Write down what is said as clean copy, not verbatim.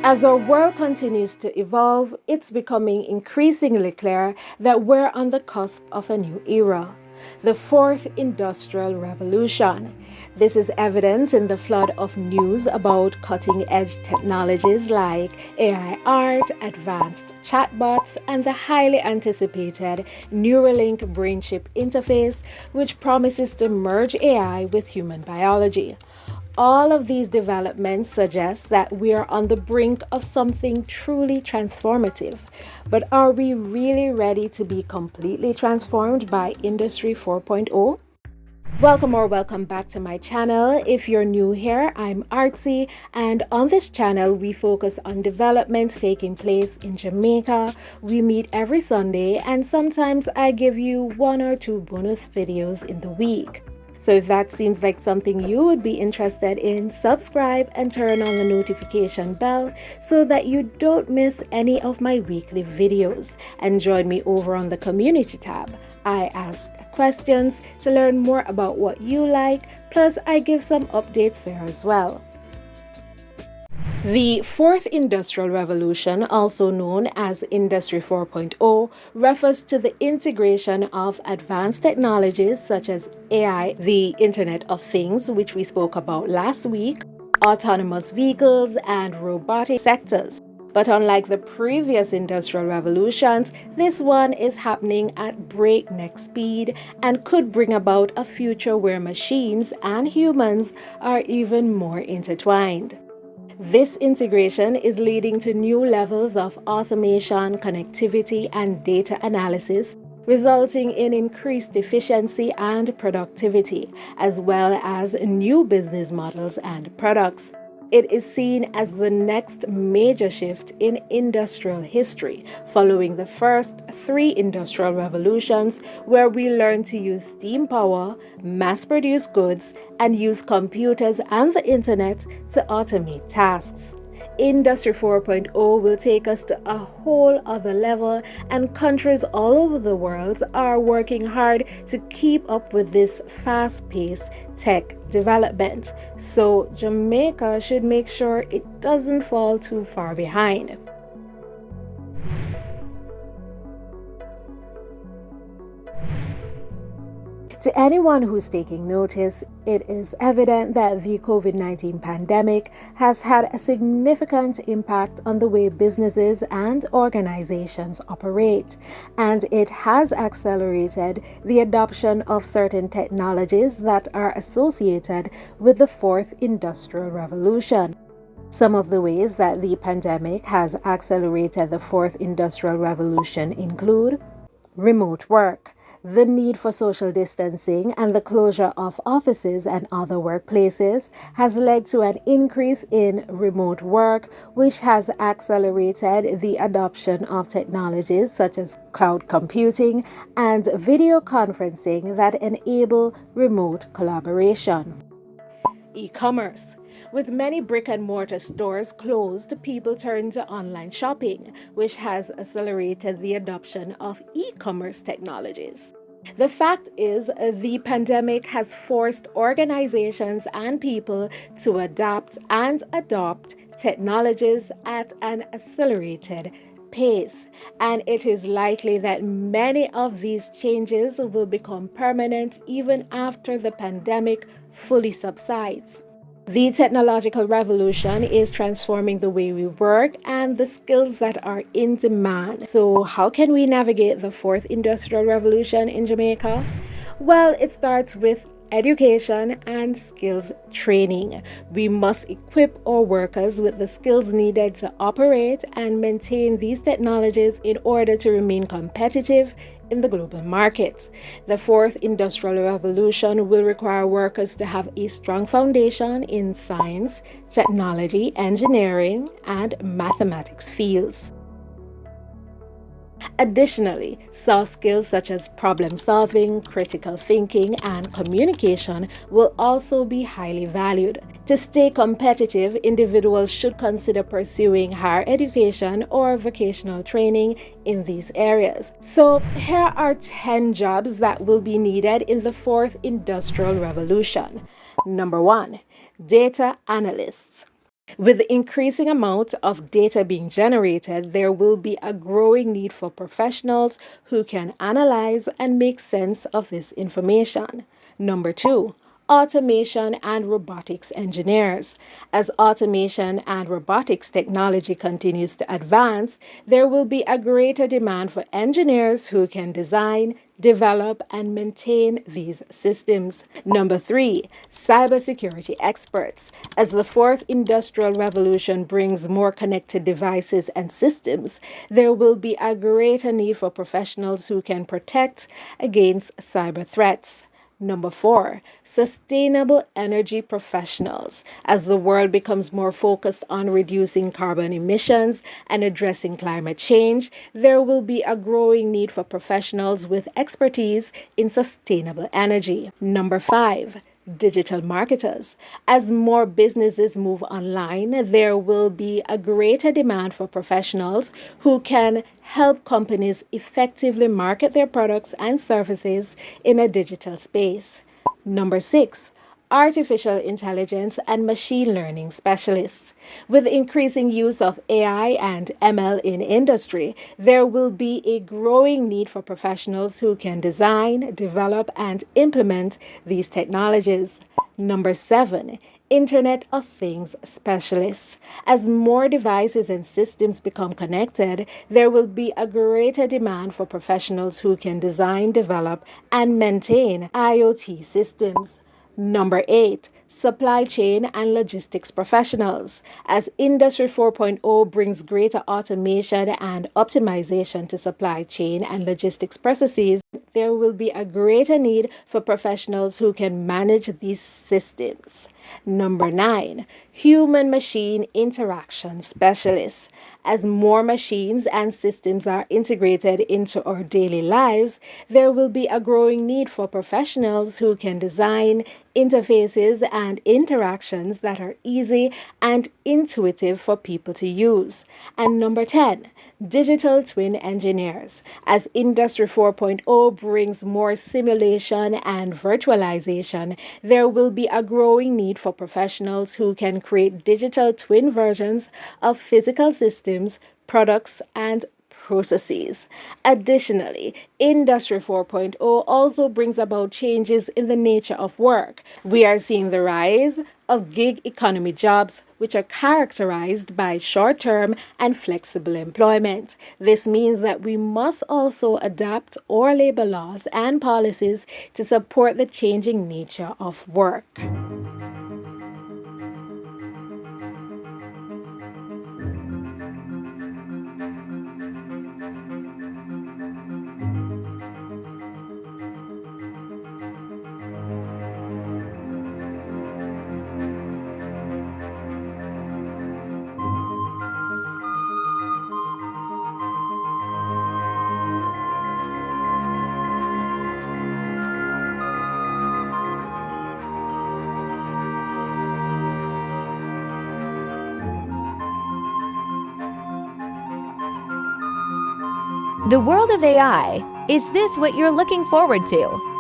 As our world continues to evolve, it's becoming increasingly clear that we're on the cusp of a new era, the fourth industrial revolution. This is evident in the flood of news about cutting-edge technologies like AI art, advanced chatbots, and the highly anticipated Neuralink brain chip interface, which promises to merge AI with human biology. All of these developments suggest that we are on the brink of something truly transformative. But are we really ready to be completely transformed by Industry 4.0? Welcome back to my channel. If you're new here, I'm Artsy, and on this channel we focus on developments taking place in Jamaica. We meet every Sunday, and sometimes I give you one or two bonus videos in the week. So if that seems like something you would be interested in, subscribe and turn on the notification bell so that you don't miss any of my weekly videos. And join me over on the community tab. I ask questions to learn more about what you like, plus I give some updates there as well. The fourth industrial revolution, also known as Industry 4.0, refers to the integration of advanced technologies such as AI, the Internet of Things, which we spoke about last week, autonomous vehicles, and robotic sectors. But unlike the previous industrial revolutions, this one is happening at breakneck speed and could bring about a future where machines and humans are even more intertwined. This integration is leading to new levels of automation, connectivity, and data analysis, resulting in increased efficiency and productivity, as well as new business models and products. It is seen as the next major shift in industrial history, following the first three industrial revolutions, where we learned to use steam power, mass-produce goods, and use computers and the internet to automate tasks. Industry 4.0 will take us to a whole other level, and countries all over the world are working hard to keep up with this fast-paced tech development. So Jamaica should make sure it doesn't fall too far behind. To anyone who's taking notice, it is evident that the COVID-19 pandemic has had a significant impact on the way businesses and organizations operate, and it has accelerated the adoption of certain technologies that are associated with the fourth industrial revolution. Some of the ways that the pandemic has accelerated the fourth industrial revolution include remote work. The need for social distancing and the closure of offices and other workplaces has led to an increase in remote work, which has accelerated the adoption of technologies such as cloud computing and video conferencing that enable remote collaboration. E-commerce. With many brick-and-mortar stores closed, people turn to online shopping, which has accelerated the adoption of e-commerce technologies. The fact is, the pandemic has forced organizations and people to adapt and adopt technologies at an accelerated pace, and it is likely that many of these changes will become permanent even after the pandemic fully subsides. The technological revolution is transforming the way we work and the skills that are in demand. So how can we navigate the fourth industrial revolution in Jamaica? Well, it starts with education and skills training. We must equip our workers with the skills needed to operate and maintain these technologies in order to remain competitive in the global market. The fourth industrial revolution will require workers to have a strong foundation in science, technology, engineering, and mathematics fields. Additionally, soft skills such as problem solving, critical thinking, and communication will also be highly valued. To stay competitive, individuals should consider pursuing higher education or vocational training in these areas. So here are 10 jobs that will be needed in the fourth industrial revolution. Number 1, data analysts. With the increasing amount of data being generated, there will be a growing need for professionals who can analyze and make sense of this information. Number two, automation and robotics engineers. As automation and robotics technology continues to advance, there will be a greater demand for engineers who can design, develop, and maintain these systems. Number three, cybersecurity experts. As the fourth industrial revolution brings more connected devices and systems, there will be a greater need for professionals who can protect against cyber threats. Number four, sustainable energy professionals. As the world becomes more focused on reducing carbon emissions and addressing climate change, there will be a growing need for professionals with expertise in sustainable energy. Number five, digital marketers. As more businesses move online, there will be a greater demand for professionals who can help companies effectively market their products and services in a digital space. Number six, artificial intelligence and machine learning specialists. With increasing use of AI and ML in industry, there will be a growing need for professionals who can design, develop, and implement these technologies. Number seven, Internet of Things specialists. As more devices and systems become connected, there will be a greater demand for professionals who can design, develop, and maintain IoT systems. Number eight, supply chain and logistics professionals. As Industry 4.0 brings greater automation and optimization to supply chain and logistics processes, there will be a greater need for professionals who can manage these systems. Number nine, human machine interaction specialists. As more machines and systems are integrated into our daily lives, there will be a growing need for professionals who can design interfaces and interactions that are easy and intuitive for people to use. And number 10, digital twin engineers. As Industry 4.0 brings more simulation and virtualization, there will be a growing need for professionals who can create digital twin versions of physical systems, products, and processes. Additionally, Industry 4.0 also brings about changes in the nature of work. We are seeing the rise of gig economy jobs, which are characterized by short term and flexible employment. This means that we must also adapt our labor laws and policies to support the changing nature of work. The world of AI. Is this what you're looking forward to?